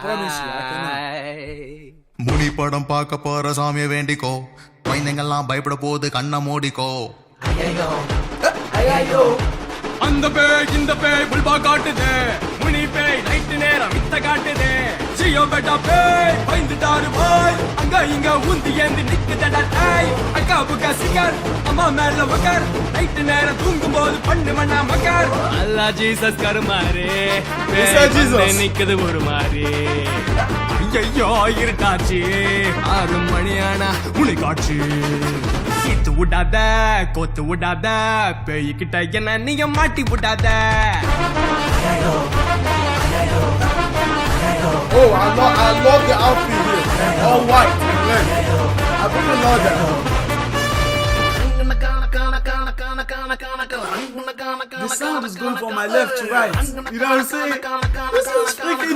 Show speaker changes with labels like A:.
A: promise you, I cannot.
B: முனி படம் பார்க்க போற சாமியை வேண்டிக்கோ, குழந்தைங்கெல்லாம் பயப்பட போது கண்ணை மூடிக்கோ.
C: அந்த பேய் இந்த பேய் புல்பா காட்டுதே, முனி பேய் நைட் நேரம் வித்த காட்டுதே. ஜியோ பெட்டா பேய் பயந்துட்டாரு பாய், அங்க இங்க உந்தி ஏந்தி நிக்குதடா டாய். அக்கா புக்கா சிங்கர் அம்மா மேல உக்கர், நைட் நேரம் தூங்கும் போது பண்ணு மண்ணா மக்கர். அல்லா ஜீசஸ் கருமாரே, பேய் நிக்குது ஒரு மாறி. ஐயோ இருட்டாச்சு 6 மணியானா முனி காட்சி. கீத்து விடாத கோத்து விடாத, பேய்கிட்ட என்ன நீங்க மாட்டி விடாத.
A: Oh, I love the outfit here. All white and red. I really love that. This sound is going from my left to right. You know what I'm saying? This is freaking